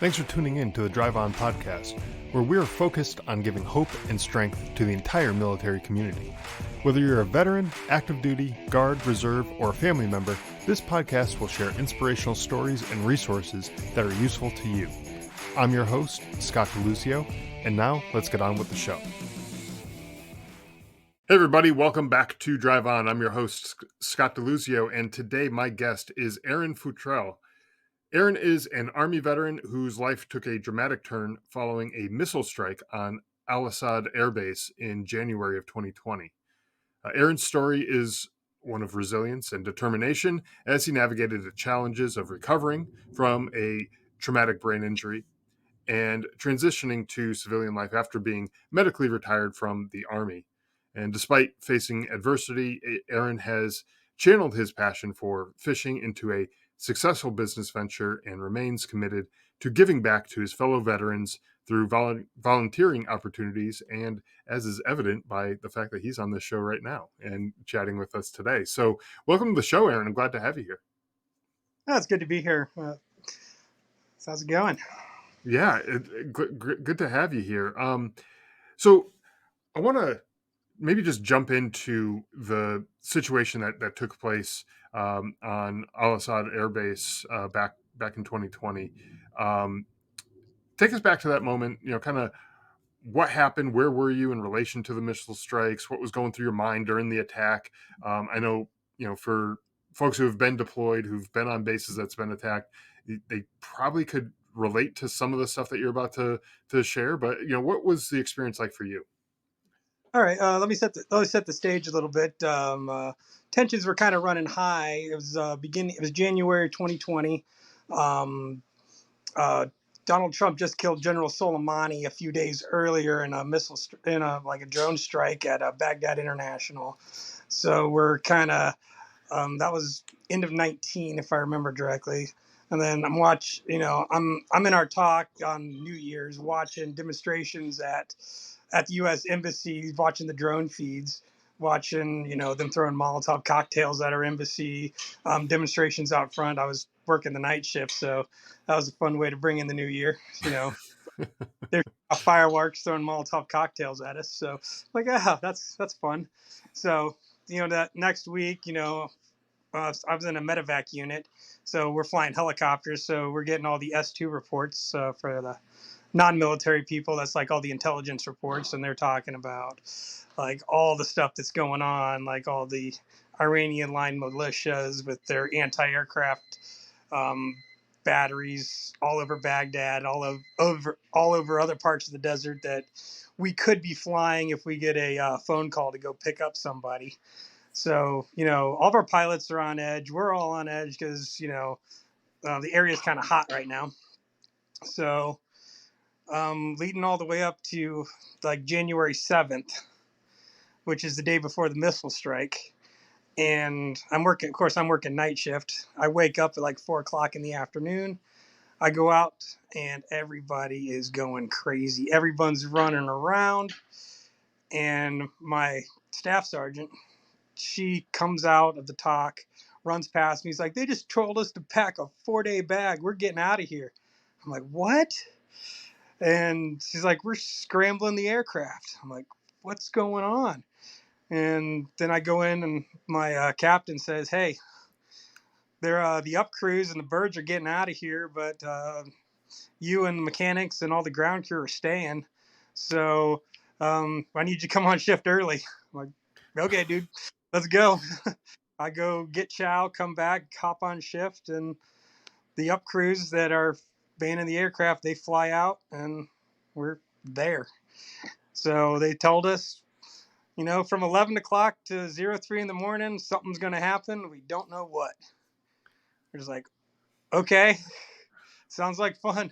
Thanks for tuning in to the Drive On podcast, where we are focused on giving hope and strength to the entire military community. Whether you're a veteran, active duty, guard, reserve, or a family member, this podcast will share inspirational stories and resources that are useful to you. I'm your host, Scott DeLucio, and now let's get on with the show. Hey everybody, welcome back to Drive On. I'm your host, Scott DeLucio, and today my guest is Aaron Futrell. Aaron is an Army veteran whose life took a dramatic turn following a missile strike on Asad Air Base in January of 2020. Aaron's story is one of resilience and determination as he navigated the challenges of recovering from a traumatic brain injury and transitioning to civilian life after being medically retired from the Army. And despite facing adversity, Aaron has channeled his passion for fishing into a successful business venture and remains committed to giving back to his fellow veterans through volunteering opportunities, and as is evident by the fact that he's on this show right now and chatting with us today. So welcome to the show, Aaron. I'm glad to have you here. Oh, it's good to be here. How's it going? Yeah, good to have you here. So I want to maybe just jump into the situation that took place on Al-Assad Air Base back in 2020. Take us back to that moment, kind of what happened, where were you in relation to the missile strikes, what was going through your mind during the attack? I know, for folks who have been deployed, who've been on bases that's been attacked, they probably could relate to some of the stuff that you're about to share, but, what was the experience like for you? All right, let me set the stage a little bit. Tensions were kind of running high. It was It was January 2020. Donald Trump just killed General Soleimani a few days earlier in a a drone strike at Baghdad International. So we're kind of that was end of 19, if I remember directly. And then I'm in our talk on New Year's watching demonstrations at the U.S. Embassy, watching the drone feeds, watching them throwing Molotov cocktails at our embassy, demonstrations out front. I was working the night shift, so that was a fun way to bring in the new year. There's fireworks throwing Molotov cocktails at us, so that's fun. So that next week, I was in a medevac unit, so we're flying helicopters, so we're getting all the S2 reports for the non-military people. That's like all the intelligence reports, and they're talking about like all the stuff that's going on, like all the Iranian line militias with their anti-aircraft batteries all over Baghdad, all over other parts of the desert that we could be flying if we get a phone call to go pick up somebody. So, all of our pilots are on edge. We're all on edge because, the area is kind of hot right now. So, leading all the way up to like January 7th, which is the day before the missile strike. And I'm working night shift. I wake up at like 4:00 in the afternoon. I go out and everybody is going crazy. Everyone's running around. And my staff sergeant, she comes out of the talk, runs past me. He's like, they just told us to pack a 4-day bag. We're getting out of here. I'm like, what? And she's like, we're scrambling the aircraft. I'm like, what's going on? And then I go in and my captain says, hey, they're the up crews and the birds are getting out of here, but you and the mechanics and all the ground crew are staying. So I need you to come on shift early. I'm like, okay, dude, let's go. I go get chow, come back, hop on shift, and the up crews that are manning the aircraft, they fly out, and we're there. So they told us, from 11 o'clock to 03 in the morning, something's going to happen. We don't know what. We're just like, okay, sounds like fun.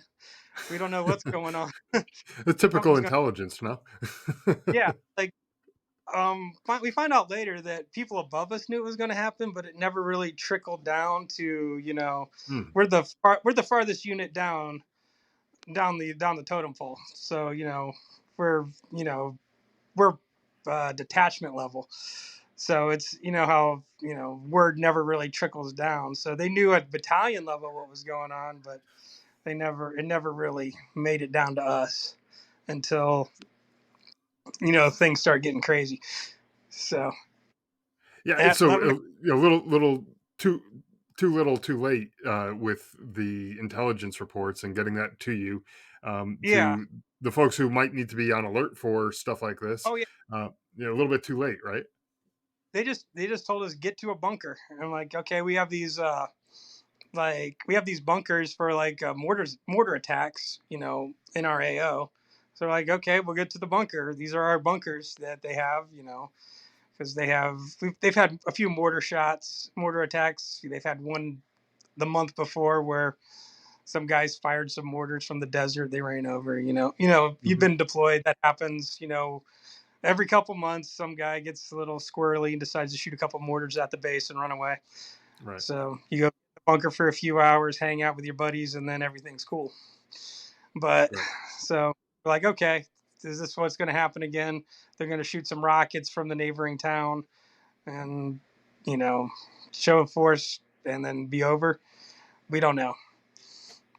We don't know what's going on. The typical intelligence, no? Yeah, like we find out later that people above us knew it was going to happen, but it never really trickled down to we're the farthest unit down the totem pole. So we're we're detachment level. So it's how word never really trickles down. So they knew at battalion level what was going on, but it never really made it down to us until things start getting crazy. So Yeah, at so 11, little too little, too late with the intelligence reports and getting that to you, yeah, to the folks who might need to be on alert for stuff like this. oh yeah, Uh, a little bit too late, right? they just told us get to a bunker. And I'm like, okay, we have these bunkers for like mortar attacks, in our AO. So we're like, okay, we'll get to the bunker. These are our bunkers that they have, because they've had a few mortar attacks. They've had one the month before where some guys fired some mortars from the desert they ran over. You've Hmm. been deployed. That happens. Every couple months, some guy gets a little squirrely and decides to shoot a couple mortars at the base and run away. Right, So you go to the bunker for a few hours, hang out with your buddies, and then everything's cool. But right. so we're like, okay, is this what's going to happen again? They're going to shoot some rockets from the neighboring town and, you know, show of force and then be over. We don't know.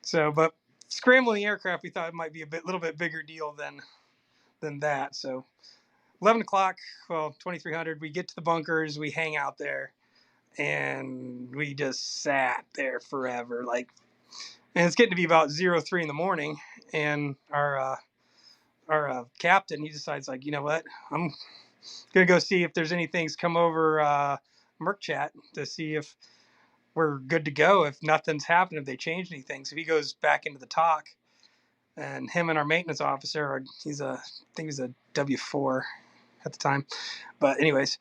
So, but scrambling aircraft, we thought it might be little bit bigger deal than that. So 11 o'clock, well, 2300, we get to the bunkers, we hang out there, and we just sat there forever. And it's getting to be about 03 in the morning, and our captain, he decides, like, you know what, I'm gonna go see if there's anything's come over Merc chat to see if we're good to go, if nothing's happened, if they changed anything. So he goes back into the talk, and him and our maintenance officer I think he's a W4 at the time, but anyways,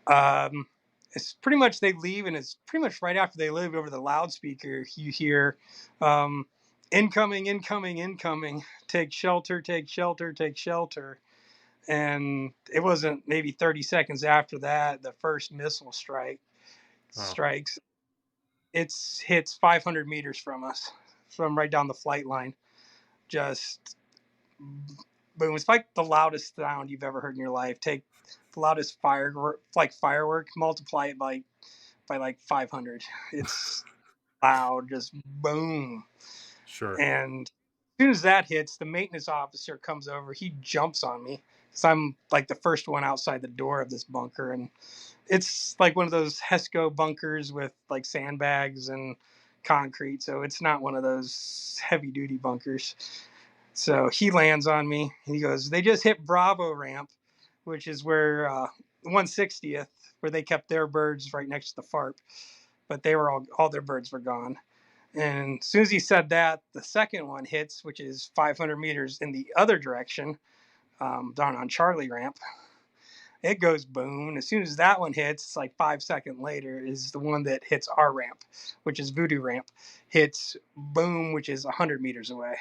um, it's pretty much they leave, and it's pretty much right after they leave, over the loudspeaker you hear, um, incoming, incoming, incoming, take shelter, take shelter, take shelter. And it wasn't maybe 30 seconds after that, the first missile Wow. strikes. It's hits 500 meters from us, from right down the flight line. Just boom. It's like the loudest sound you've ever heard in your life. Take the loudest firework, multiply it by like 500. It's loud, just boom. Sure. And as soon as that hits, the maintenance officer comes over. He jumps on me because I'm like the first one outside the door of this bunker, and it's like one of those HESCO bunkers with like sandbags and concrete. So it's not one of those heavy duty bunkers. So he lands on me and he goes, "They just hit Bravo ramp, which is where 160th, where they kept their birds right next to the FARP, but they were all their birds were gone." And as soon as he said that, the second one hits, which is 500 meters in the other direction, down on Charlie ramp. It goes boom. As soon as that one hits, it's like 5 seconds later is the one that hits our ramp, which is Voodoo ramp. Hits boom, which is 100 meters away.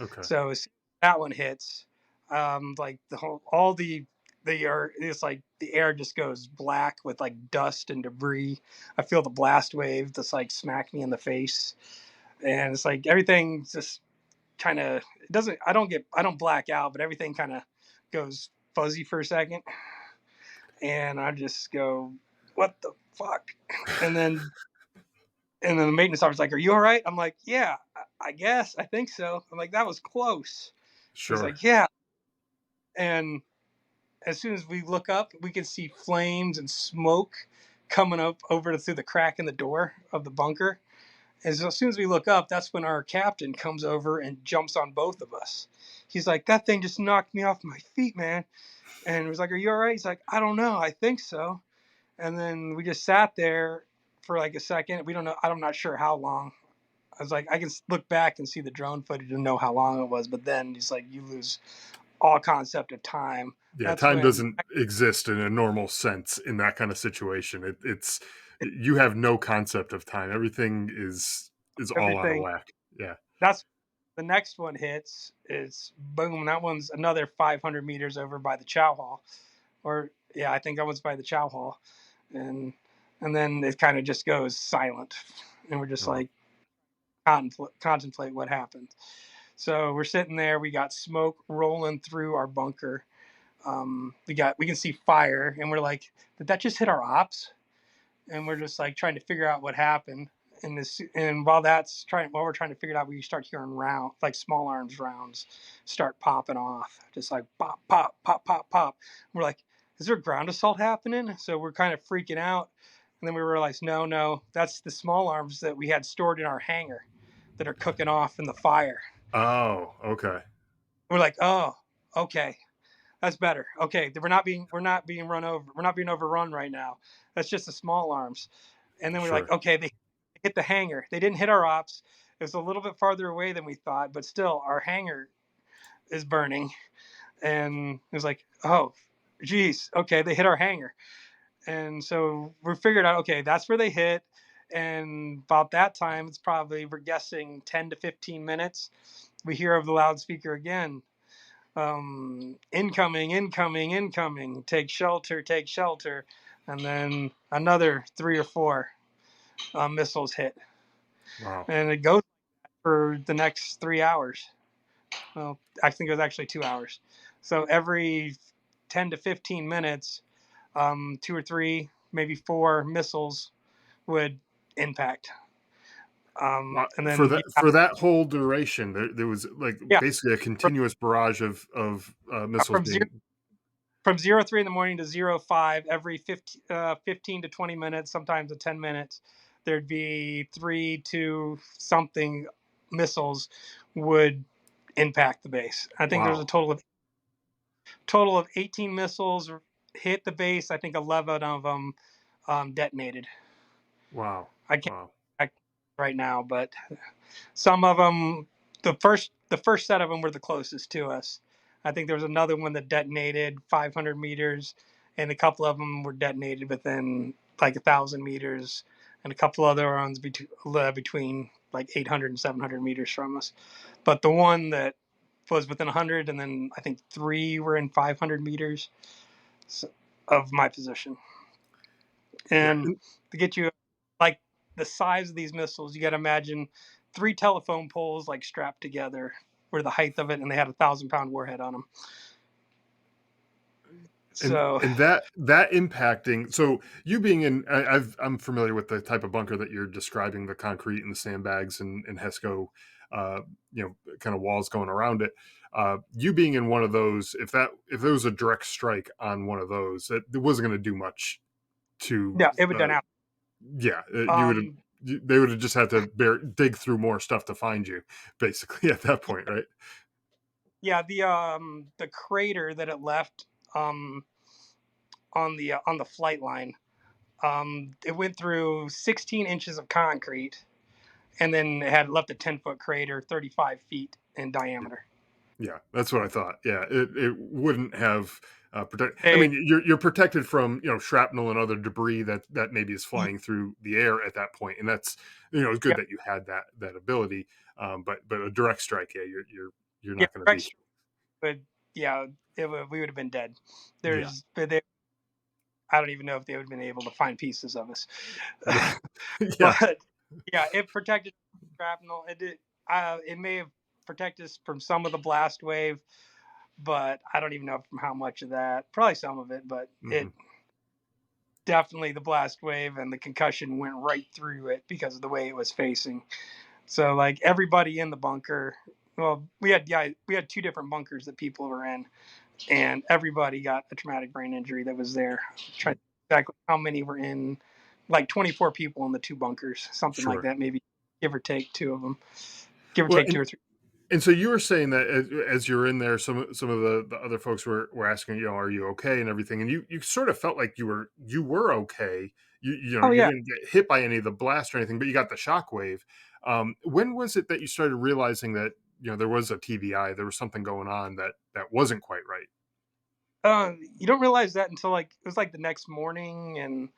Okay. So as that one hits, like all the air, it's like the air just goes black with like dust and debris. I feel the blast wave that's like smack me in the face, and it's like everything just kind of, it doesn't. I don't black out, but everything kind of goes fuzzy for a second, and I just go, "What the fuck?" And then the maintenance officer's like, "Are you all right?" I'm like, "Yeah, I guess. I think so." I'm like, "That was close." He's Sure. like, "Yeah." And as soon as we look up, we can see flames and smoke coming up over through the crack in the door of the bunker. As soon as we look up, that's when our captain comes over and jumps on both of us. He's like, "That thing just knocked me off my feet, man." And he was like, "Are you all right?" He's like, "I don't know. I think so." And then we just sat there for like a second. We don't know. I'm not sure how long. I was like, I can look back and see the drone footage and know how long it was. But then he's like, you lose all concept of time. Yeah, That's time when doesn't exist in a normal sense in that kind of situation. It's you have no concept of time. Everything is all out of everything, whack. Yeah. that's the next one hits. Is boom. That one's another 500 meters over by the Chow Hall. Or, yeah, I think that one's by the Chow Hall. And, and then it kind of just goes silent. And we're just Oh, like, contemplate what happened. So we're sitting there. We got smoke rolling through our bunker. We can see fire, and we're like, did that just hit our ops? And we're just like trying to figure out what happened. and while we're trying to figure it out, we start hearing like small arms rounds start popping off, just like pop, pop, pop, pop, pop. We're like, is there ground assault happening? So we're kind of freaking out, and then we realize, no, that's the small arms that we had stored in our hangar that are cooking off in the fire. Oh, okay. We're like, oh, okay, that's better. Okay, we're not being run over. We're not being overrun right now. That's just the small arms. And then we're like, Sure. okay, they hit the hangar. They didn't hit our ops. It was a little bit farther away than we thought, but still, our hangar is burning. And it was like, oh, geez, okay, they hit our hangar. And so we figured out, okay, that's where they hit. And about that time, it's probably, we're guessing 10 to 15 minutes. We hear over the loudspeaker again, incoming, incoming, incoming, take shelter, take shelter. And then another three or four missiles hit. Wow. And it goes for the next 3 hours. Well, I think it was actually 2 hours. So every 10 to 15 minutes, two or three, maybe four missiles would impact. Wow. And For then, that whole duration, there was like yeah, basically a from, continuous barrage of missiles from zero being. from 03 in the morning to 05, every 15 to 20 minutes, sometimes to 10 minutes, there'd be three to something missiles would impact the base. I think there's a Wow. total of 18 missiles hit the base. I think 11 of them detonated. Wow. I can't Wow. right now, but some of them, the first set of them were the closest to us. I think there was another one that detonated 500 meters, and a couple of them were detonated within like 1,000 meters, and a couple other ones between like 800 and 700 meters from us. But the one that was within 100, and then I think three were in 500 meters of my position. Yeah. And to get you like the size of these missiles, you got to imagine three telephone poles like strapped together were the height of it, and they had 1,000-pound warhead on them. So And that impacting, so you being in, I'm familiar with the type of bunker that you're describing, the concrete and the sandbags and HESCO, uh, kind of walls going around it. You being in one of those, if there was a direct strike on one of those, it wasn't going to do much to. yeah, it would done out. Yeah, you would have. Um, They would have just had to dig through more stuff to find you, basically at that point, right? yeah, the crater that it left um, on the flight line, it went through 16 inches of concrete, and then it had left a 10-foot crater, 35 feet in diameter. Yeah, that's what I thought. Yeah, it wouldn't have protect. I They, mean, you're protected from shrapnel and other debris that maybe is flying through the air at that point, and that's it's good yeah, that you had that ability. But a direct strike, yeah, you're yeah, not going to be. right, but yeah, we would have been dead. Yeah, I don't even know if they would have been able to find pieces of us. right. Yeah, But yeah, it protected shrapnel. It may have protected us from some of the blast wave, but I don't even know from how much of that. Probably some of it, but hmm it definitely, the blast wave and the concussion went right through it because of the way it was facing. So like everybody in the bunker, well, we had two different bunkers that people were in, and everybody got a traumatic brain injury that was there. Trying to exactly how many were in, like 24 people in the two bunkers, something like sure. that, maybe give or take two of them, give or Well, take two or three. and so you were saying that as you're in there, some of the other folks were asking, are you okay and everything, and you sort of felt like you were okay. Oh You yeah, didn't get hit by any of the blast or anything, but you got the shockwave. When was it that you started realizing that there was a TBI, there was something going on that wasn't quite right? you don't realize that until like it was like the next morning, and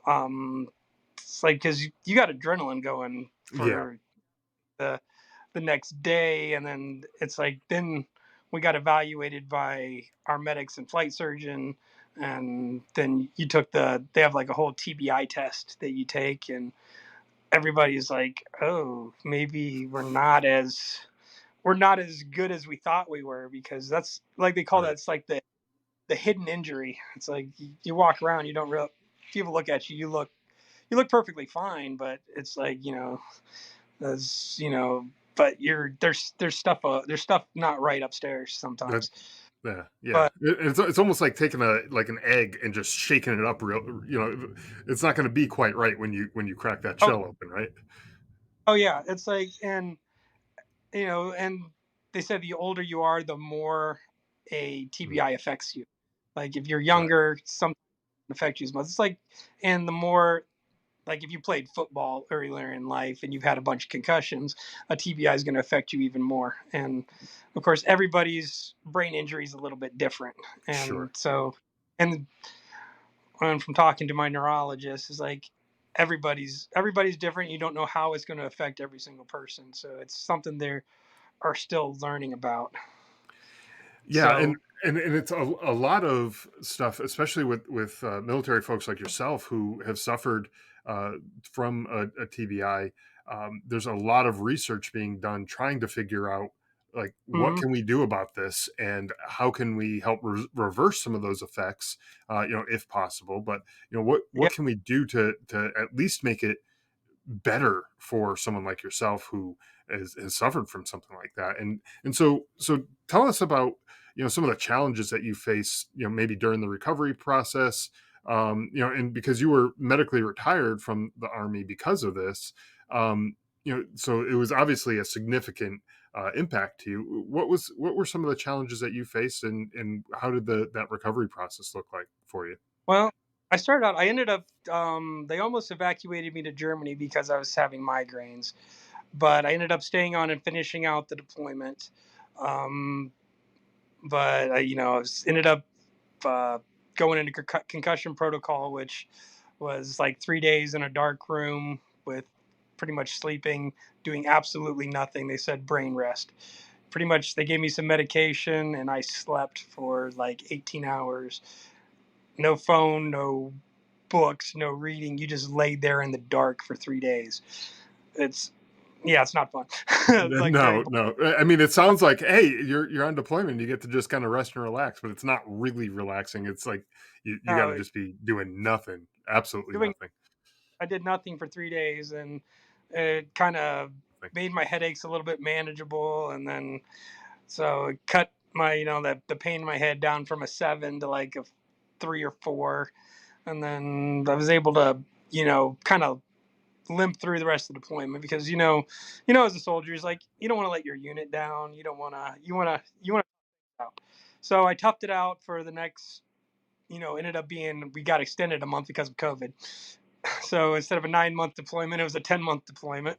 um, it's like because you got adrenaline going Yeah, for the next day, and then it's like then we got evaluated by our medics and flight surgeon, and then they have like a whole TBI test that you take, and everybody's like, oh, maybe we're not as good as we thought we were, because that's like they call that, right. it's like the hidden injury. It's like you walk around, you don't real people look at you, you look perfectly fine, but it's like, there's, but there's stuff not right upstairs That sometimes. yeah, yeah. But It's almost like taking a like an egg and just shaking it up real. It's not going to be quite right when you crack that oh, shell open, right? oh yeah, it's like, and they said the older you are, the more a Mm, TBI affects you. Like if you're right. younger, something doesn't affect you as much. It's like, and the more, like if you played football earlier in life and you've had a bunch of concussions, a TBI is going to affect you even more. And of course, everybody's brain injury is a little bit different. And Sure. so, and from talking to my neurologist, is like everybody's different. You don't know how it's going to affect every single person. So it's something they are still learning about. Yeah, So, and it's a lot of stuff, especially with military folks like yourself who have suffered uh, from a TBI. There's a lot of research being done trying to figure out like what mhm, can we do about this and how can we help reverse some of those effects, if possible. But yeah, what can we do to at least make it better for someone like yourself who has suffered from something like that. And so tell us about some of the challenges that you face, maybe during the recovery process, and because you were medically retired from the army because of this, so it was obviously a significant impact to you. What were some of the challenges that you faced, and how did that recovery process look like for you? well, I ended up, they almost evacuated me to Germany because I was having migraines, but I ended up staying on and finishing out the deployment. Um, but ended up uh, going into concussion protocol, which was like 3 days in a dark room with pretty much sleeping, doing absolutely nothing. They said brain rest. Pretty much, they gave me some medication, and I slept for like 18 hours. No phone, no books, no reading. You just laid there in the dark for 3 days. It's Yeah, it's not fun. It's like very No, no. I mean, it sounds like, hey, you're on deployment. You get to just kind of rest and relax, but it's not really relaxing. It's like you got to no, just be doing nothing, absolutely doing nothing. I did nothing for 3 days, and it kind of Like, made my headaches a little bit manageable, and then so it cut my the pain in my head down from a 7 to like a 3 or 4, and then I was able to kind of limp through the rest of the deployment because as a soldier, it's like you don't want to let your unit down. You don't want to. You want to out. So I toughed it out for the next. Ended up being we got extended a month because of COVID. So instead of a 9-month deployment, it was a 10-month deployment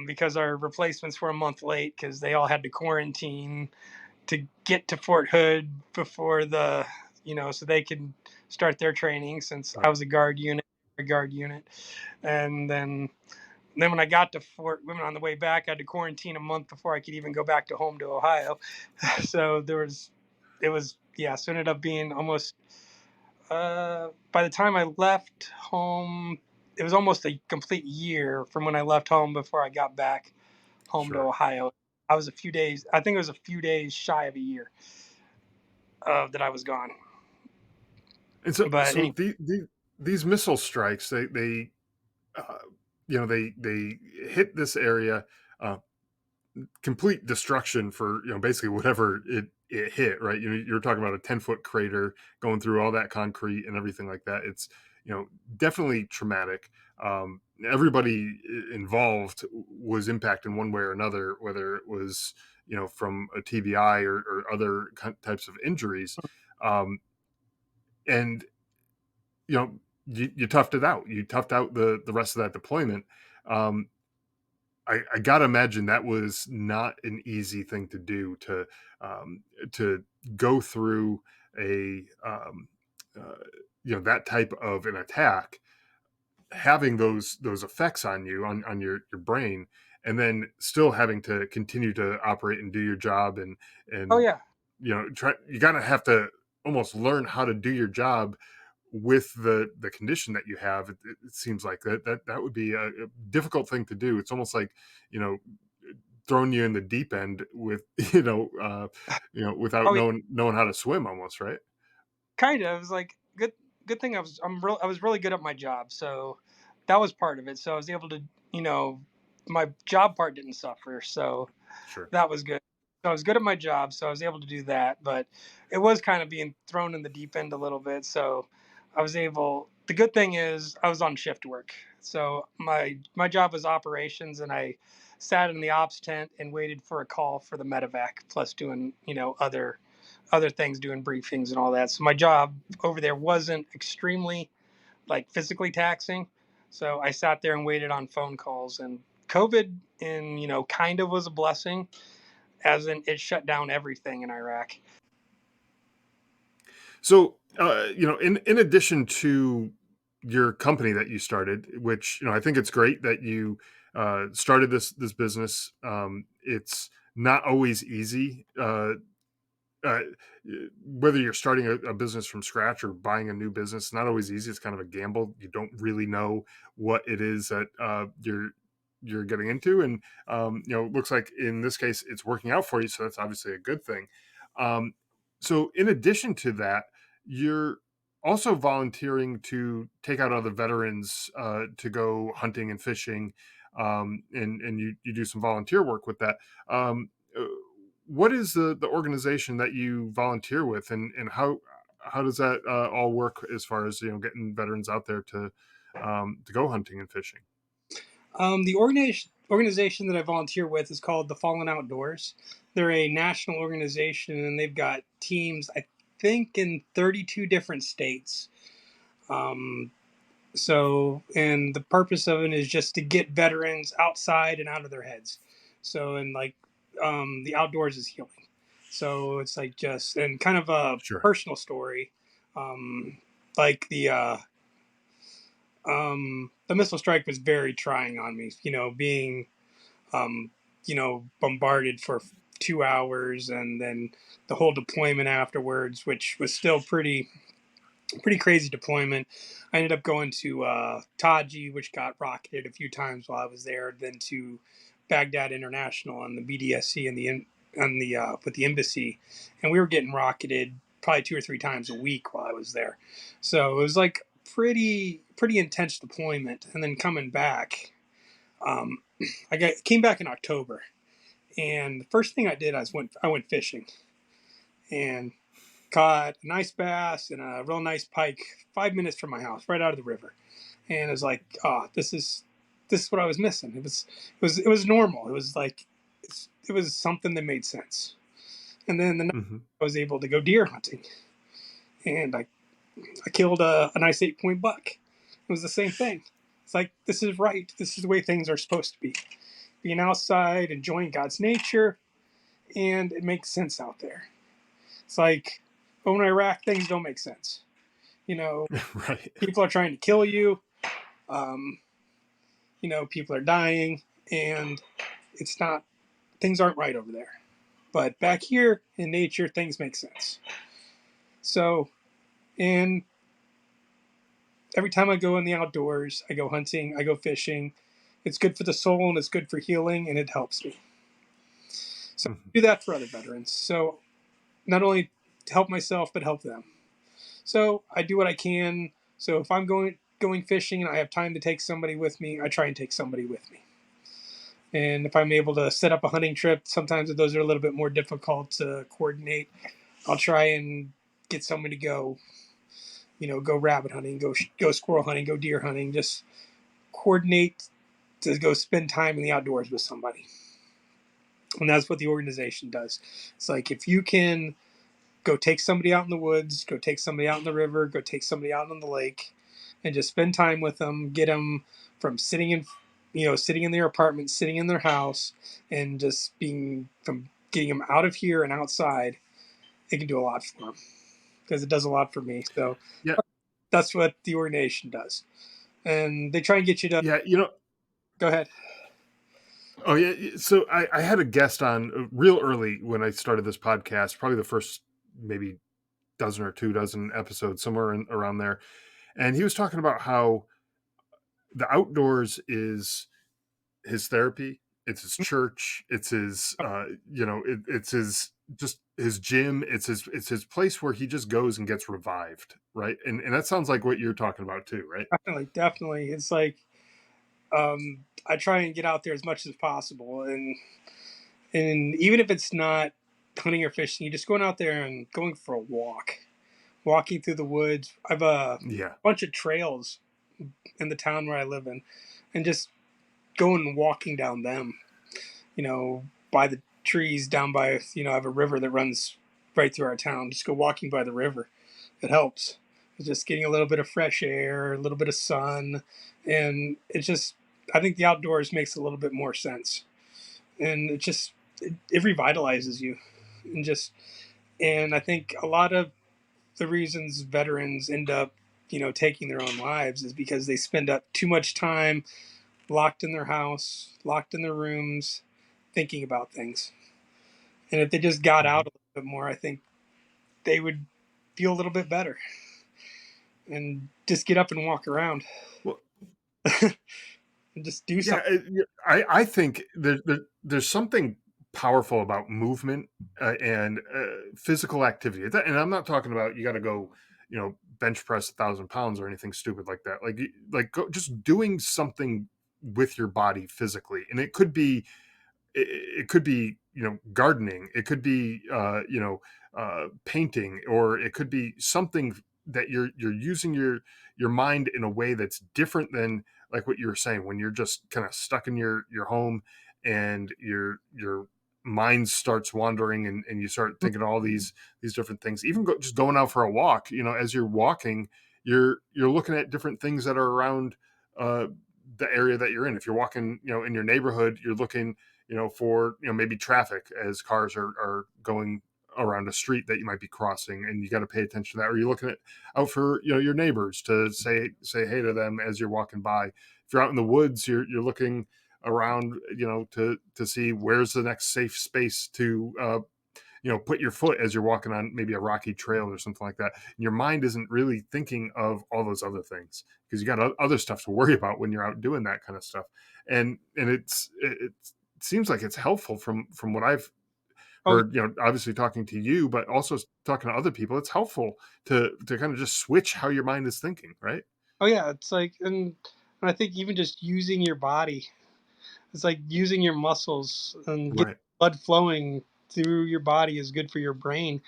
because our replacements were a month late because they all had to quarantine to get to Fort Hood before so they could start their training since I right, was a guard unit, and then when I got to Fort Women on the way back, I had to quarantine a month before I could even go back to home to Ohio. So it was yeah. So it ended up being almost by the time I left home, it was almost a complete year from when I left home before I got back home to sure. Ohio. I was a few days. I think it was a few days shy of a year that I was gone. And so But so anyway, these missile strikes, they uh, they hit this area. Uh, Complete destruction for basically whatever it hit, right? You're talking about a 10-foot crater going through all that concrete and everything like that. It's definitely traumatic. Everybody involved was impacted in one way or another, whether it was from a TBI or other types of injuries. Um, and you toughed it out. You toughed out the rest of that deployment. um, I gotta imagine that was not an easy thing to do to go through a uh, that type of an attack, having those effects on you on your brain, and then still having to continue to operate and do your job oh and yeah, try. You gotta have to almost learn how to do your job with the condition that you have. It seems like that would be a difficult thing to do. It's almost like you know throwing you in the deep end with without oh yeah, knowing how to swim almost, right? kind of. It was like good thing I was really good at my job. So that was part of it. So I was able to, you know, my job part didn't suffer. So Sure. that was good. So I was good at my job, so I was able to do that. But it was kind of being thrown in the deep end a little bit. So I was able. The good thing is I was on shift work. So my job was operations, and I sat in the ops tent and waited for a call for the medevac, plus doing other things, doing briefings and all that. So my job over there wasn't extremely like physically taxing. So I sat there and waited on phone calls, and COVID in kind of was a blessing, as in it shut down everything in Iraq. So, in addition to your company that you started, which I think it's great that you started this business. It's not always easy. Uh, Whether you're starting a business from scratch or buying a new business, not always easy. It's kind of a gamble. You don't really know what it is that you're getting into, and it looks like in this case it's working out for you. So that's obviously a good thing. Um, so in addition to that, you're also volunteering to take out other veterans to go hunting and fishing, and you do some volunteer work with that. Uh, what is the organization that you volunteer with, and how does that all work as far as getting veterans out there to go hunting and fishing? The organization that I volunteer with is called the Fallen Outdoors. They're a national organization, and they've got teams, I think, in 32 different states. Um, and the purpose of it is just to get veterans outside and out of their heads. So, and like, the outdoors is healing. So it's like just, and kind of a Sure. personal story. Um, like the missile strike was very trying on me, being, um, bombarded for 2 hours, and then the whole deployment afterwards, which was still pretty crazy deployment. I ended up going to Taji, which got rocketed a few times while I was there, then to Baghdad International on the BDSC and the with the embassy, and we were getting rocketed probably 2 or 3 times a week while I was there. So it was like pretty intense deployment, and then coming back. Um, came back in October, and the first thing I did I went fishing, and caught a nice bass and a real nice pike 5 minutes from my house, right out of the river. And it was like, oh, this is what I was missing. It was normal. It was like it was something that made sense. And then the next Hmm. I was able to go deer hunting, and I killed a nice 8 point buck. It was the same thing. It's like this is right. This is the way things are supposed to be. Being outside, enjoying God's nature, and it makes sense out there. It's like over in Iraq, things don't make sense. You know, Right. people are trying to kill you. Um, people are dying, and it's not, things aren't right over there. But back here in nature, things make sense. So, and every time I go in the outdoors, I go hunting, I go fishing. It's good for the soul and it's good for healing, and it helps me. So Mhm. I do that for other veterans. So not only to help myself, but help them. So I do what I can. So if I'm going fishing and I have time to take somebody with me, I try and take somebody with me. And if I'm able to set up a hunting trip, sometimes those are a little bit more difficult to coordinate. I'll try and get somebody to go, go rabbit hunting, go squirrel hunting, go deer hunting. Just coordinate to go spend time in the outdoors with somebody. And that's what the organization does. It's like if you can go take somebody out in the woods, go take somebody out in the river, go take somebody out on the lake, and just spend time with them. Get them from sitting in their apartment, sitting in their house, and just being from getting them out of here and outside. It can do a lot for them because it does a lot for me. So Yeah. that's what the organization does, and they try and get you to Yeah. go ahead. Oh yeah. So I had a guest on real early when I started this podcast, probably the first maybe dozen or 2 dozen episodes, somewhere around there. And he was talking about how the outdoors is his therapy, it's his church, it's his it's his just his gym, it's his place where he just goes and gets revived, right? And that sounds like what you're talking about too, right? Definitely, definitely. It's like. I try and get out there as much as possible, and even if it's not hunting or fishing, you just going out there and going for a walk, walking through the woods. I've a Yeah. bunch of trails in the town where I live in, and just going and walking down them. By the trees down by, I have a river that runs right through our town. Just go walking by the river. It helps. It's just getting a little bit of fresh air, a little bit of sun, and it's just. I think the outdoors makes a little bit more sense, and it revitalizes you, and I think a lot of the reasons veterans end up, taking their own lives is because they spend up too much time locked in their house, locked in their rooms, thinking about things. And if they just got out Mhm. a little bit more, I think they would feel a little bit better and just get up and walk around Well, and just do yeah, something. I think there's something powerful about movement and physical activity, and I'm not talking about you got to go, bench press 1,000 pounds or anything stupid like that. Like just doing something with your body physically, and it could be gardening, it could be painting, or it could be something that you're using your mind in a way that's different than like what you were saying when you're just kind of stuck in your home and your mind starts wandering and you start thinking all these different things. Even just going out for a walk, as you're walking, you're looking at different things that are around uh the area that you're in. If you're walking, in your neighborhood, you're looking, for maybe traffic as cars are going around a street that you might be crossing, and you got to pay attention to that. Or you're looking at out for your neighbors to say hey to them as you're walking by. If you're out in the woods, you're looking around, to see where's the next safe space to put your foot as you're walking on maybe a rocky trail or something like that. And your mind isn't really thinking of all those other things because you got other stuff to worry about when you're out doing that kind of stuff. And it seems like it's helpful from what I've Oh, heard, obviously talking to you, but also talking to other people. It's helpful to kind of just switch how your mind is thinking, right? oh yeah, it's like, and I think even just using your body, it's like using your muscles and getting Right. blood flowing through your body is good for your brain.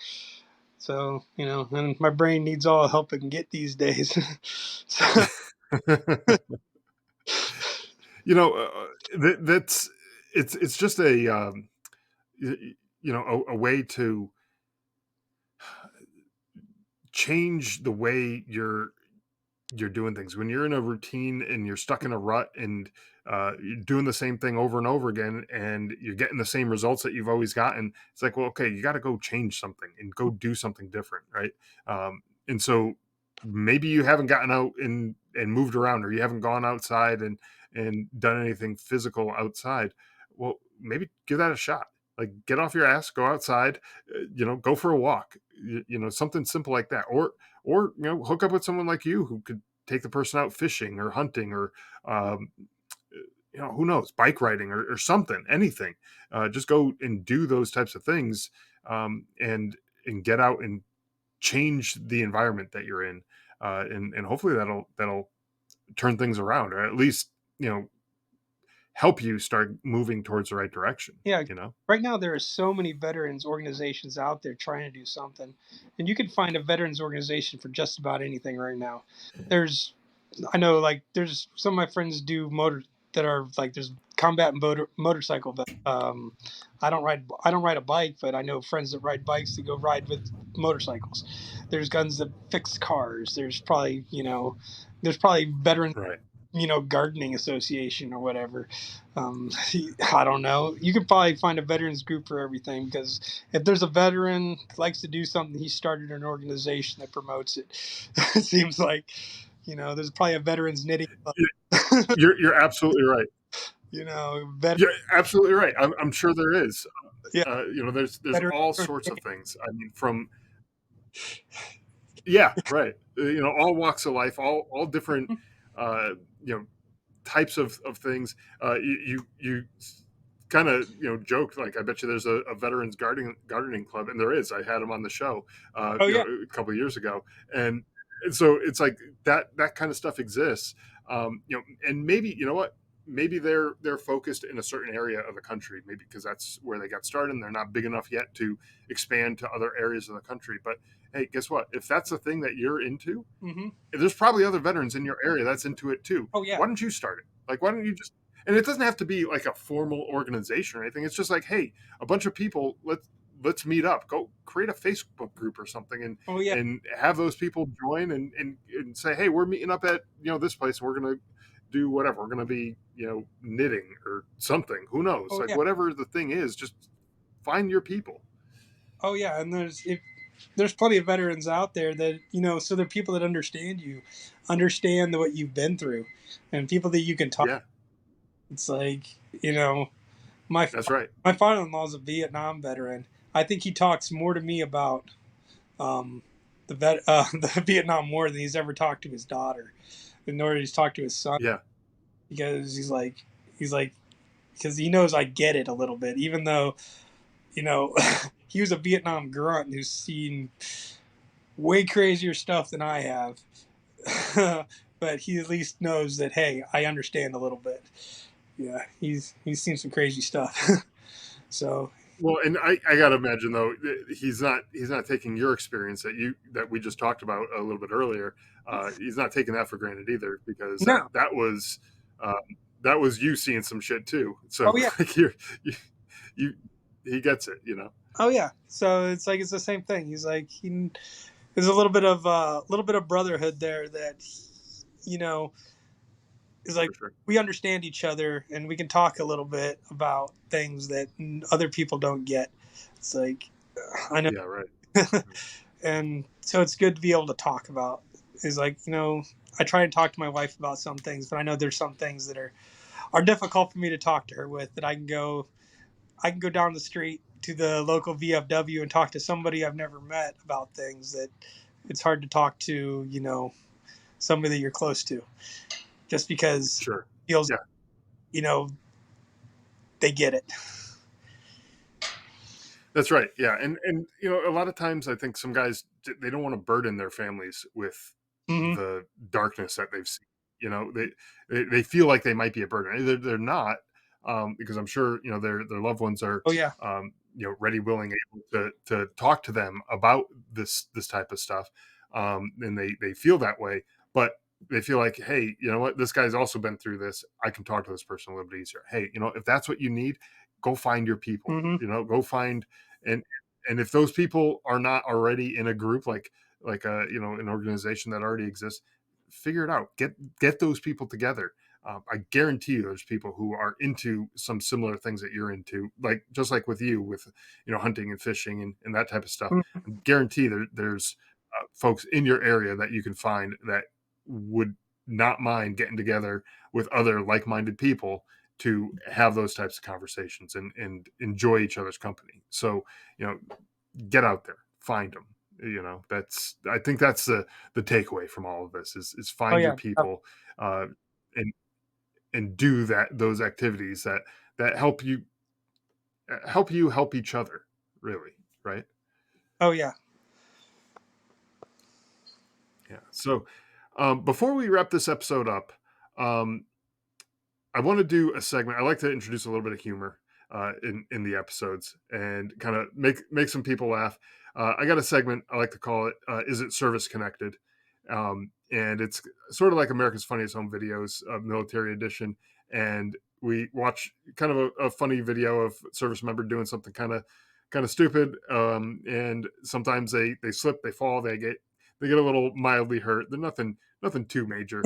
So, and my brain needs all the help it can get these days. So, you know that's it's just a a way to change the way you're doing things when you're in a routine and you're stuck in a rut and you're doing the same thing over and over again and you're getting the same results that you've always gotten. It's like, well, okay, you got to go change something and go do something different, right? And so maybe you haven't gotten out and moved around, or you haven't gone outside and done anything physical outside. Well, maybe give that a shot. Like, get off your ass, go outside, go for a walk, something simple like that. Or hook up with someone like you who could take the person out fishing or hunting, or um, who knows, bike riding, or something, anything. Just go and do those types of things, and get out and change the environment that you're in, and hopefully that'll turn things around, or at least help you start moving towards the right direction. yeah, You know, right now there are so many veterans organizations out there trying to do something, and you can find a veterans organization for just about anything right now. There's, I know, like there's some of my friends do motor that are like there's combat motorcycle. I don't ride a bike, but I know friends that ride bikes to go ride with motorcycles. There's guns that fix cars. There's probably veterans, right? gardening association or whatever. Um, I don't know. You could probably find a veterans group for everything because if there's a veteran that likes to do something, he started an organization that promotes it. It seems like, there's probably a veterans knitting club. You're absolutely right. Veteran, You're absolutely right. I'm sure there is. yeah, There's veteran. all sorts of things. I mean, from yeah, right. All walks of life, all different, uh, you know, types of things. You kind of joked like, I bet you there's a veterans gardening club, and there is. I had him on the show, Oh yeah, a couple of years ago, and so it's like that kind of stuff exists. And maybe, you know what. maybe they're focused in a certain area of the country, maybe because that's where they got started and they're not big enough yet to expand to other areas of the country. But hey, guess what? If that's the thing that you're into, Hmm. there's probably other veterans in your area that's into it too. Oh yeah. Why don't you start it? Like, why don't you just? And it doesn't have to be like a formal organization or anything. It's just like, hey, a bunch of people, let's meet up. Go create a Facebook group or something, Oh yeah. and have those people join and say, hey, we're meeting up at this place. And we're gonna do whatever. We're gonna be knitting or something. Who knows? Oh Like yeah. whatever the thing is, just find your people. Oh yeah. And there's plenty of veterans out there that so they're people that understand you, understand what you've been through, and people that you can talk. Yeah, It's like my that's right. my father-in-law is a Vietnam veteran. I think he talks more to me about um, the Vietnam War than he's ever talked to his daughter, and nor he's talked to his son, Yeah, because he's like because he knows I get it a little bit, even though you know he was a Vietnam grunt who's seen way crazier stuff than I have. But he at least knows that, hey, I understand a little bit. Yeah, he's seen some crazy stuff. So well, and I gotta imagine though he's not taking your experience that we just talked about a little bit earlier. He's not taking that for granted either, because no. um, that was you seeing some shit too. Oh So yeah. like you, you he gets it, you know. Oh yeah. So it's like it's the same thing. He's like there's a little bit of brotherhood there that you know is like For sure. we understand each other and we can talk a little bit about things that other people don't get. It's like I know, Yeah, right. and so it's good to be able to talk about. Is like I try and talk to my wife about some things, but I know there's some things that are difficult for me to talk to her with. That I can go down the street to the local VFW and talk to somebody I've never met about things that it's hard to talk to, somebody that you're close to, just because Sure. it feels, Yeah, you know, they get it. that's right. Yeah, and a lot of times I think some guys, they don't want to burden their families with Hmm. the darkness that they've seen. They feel like they might be a burden. They're not, because I'm sure their loved ones are Oh yeah. ready, willing, able to talk to them about this type of stuff, and they feel that way, but they feel like, hey, you know what, this guy's also been through this. I can talk to this person a little bit easier. Hey, if that's what you need, go find your people. Hmm. Go find and and if those people are not already in a group, like an organization that already exists, figure it out. Get those people together. I guarantee you there's people who are into some similar things that you're into, like just like with you, with hunting and fishing and that type of stuff. I guarantee there's folks in your area that you can find that would not mind getting together with other like-minded people to have those types of conversations and enjoy each other's company. So you know get out there, find them. I think that's the takeaway from all of this is Oh find your yeah. people, uh, and do those activities that help you help each other, really, right? Oh yeah. Yeah. So before we wrap this episode up, um, I want to do a segment. I like to introduce a little bit of humor in the episodes and kind of make some people laugh. I got a segment I like to call it "Is It Service Connected," and it's sort of like America's Funniest Home Videos, Military Edition. And we watch kind of a funny video of service member doing something kind of stupid, and sometimes they slip, they fall, they get a little mildly hurt. They're nothing too major.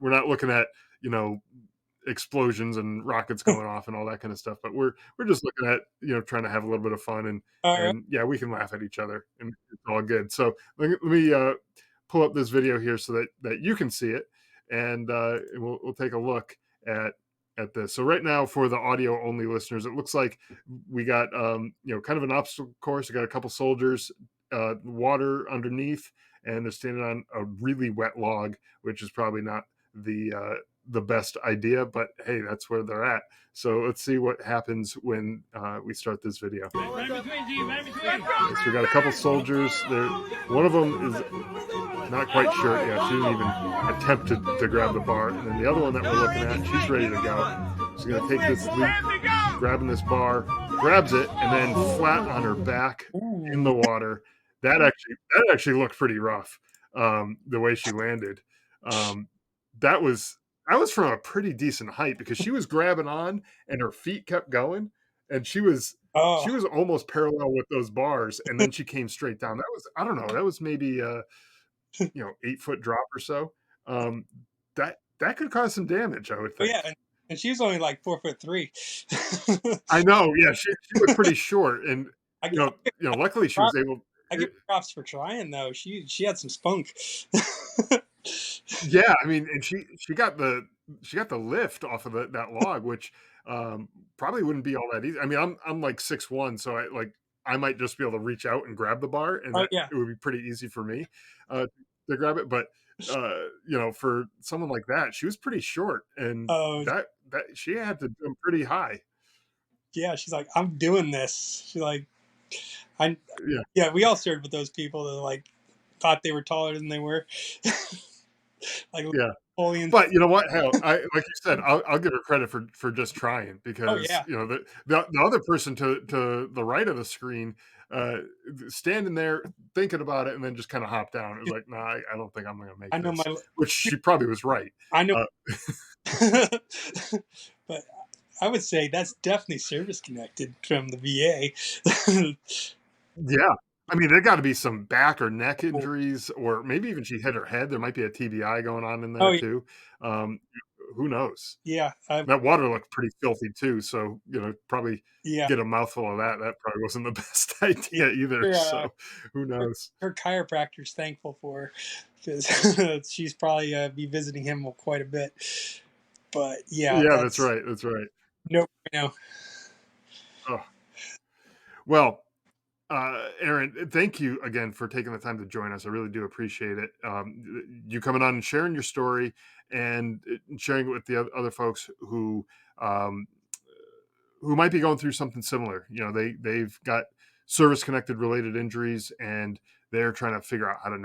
We're not looking at you know explosions and rockets going off and all that kind of stuff, but we're just looking at trying to have a little bit of fun, and All right. and yeah, we can laugh at each other and it's all good. So let me pull up this video here so that you can see it, and we'll take a look at this. So right now, for the audio only listeners, it looks like we got kind of an obstacle course. We got a couple soldiers, water underneath, and they're standing on a really wet log, which is probably not the the best idea, but hey, that's where they're at. So let's see what happens when we start this video. Right between, G, right between. So we got a couple soldiers there. One of them is not quite sure. Yeah, she didn't even attempt to grab the bar. And then the other one that we're looking at, she's ready to go. She's going to take this leap, grabbing this bar, grabs it, and then flat on her back in the water. That actually looked pretty rough, the way she landed. That was from a pretty decent height because she was grabbing on and her feet kept going, and she was almost parallel with those bars, and then she came straight down. That was, I don't know, that was maybe 8-foot drop or so. That could cause some damage, I would think. Yeah, and she was only like 4'3". I know. Yeah, she was pretty short, and luckily she was able. I give props for trying though. She had some spunk. Yeah, I mean, and she got the lift off of that log, which probably wouldn't be all that easy. I mean, I'm like 6'1", so I might just be able to reach out and grab the bar, and it would be pretty easy for me to grab it. But for someone like that, she was pretty short, and that she had to jump pretty high. Yeah, she's like, I'm doing this. She's like, we all served with those people that like thought they were taller than they were. But you know what? Hell, like you said, I'll give her credit for just trying, because the other person to the right of the screen, standing there thinking about it and then just kind of hopped down. It was like, nah, I don't think I'm going to make this. Which she probably was right. I know, but I would say that's definitely service connected from the VA. Yeah. I mean, there got to be some back or neck injuries, or maybe even she hit her head. There might be a TBI going on in there too. Who knows? Yeah. That water looked pretty filthy too. So, probably get a mouthful of that. That probably wasn't the best idea either. So who knows? Her chiropractor's thankful for her, because she's probably be visiting him quite a bit. But that's right. That's right. No. Oh. Well, Aaron, thank you again for taking the time to join us. I really do appreciate it. You coming on and sharing your story and sharing it with the other folks who might be going through something similar. They've got service connected related injuries, and they're trying to figure out how to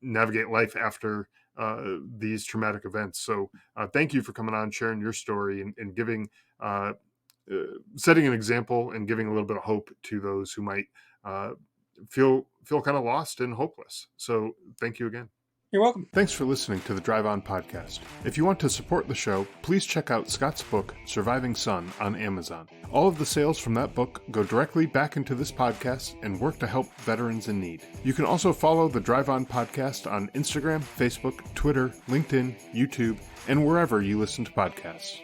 navigate life after these traumatic events. So thank you for coming on, sharing your story, and giving setting an example and giving a little bit of hope to those who might feel kind of lost and hopeless. So thank you again. You're welcome. Thanks for listening to the Drive On podcast. If you want to support the show, please check out Scott's book, Surviving Son, on Amazon. All of the sales from that book go directly back into this podcast and work to help veterans in need. You can also follow the Drive On podcast on Instagram, Facebook, Twitter, LinkedIn, YouTube, and wherever you listen to podcasts.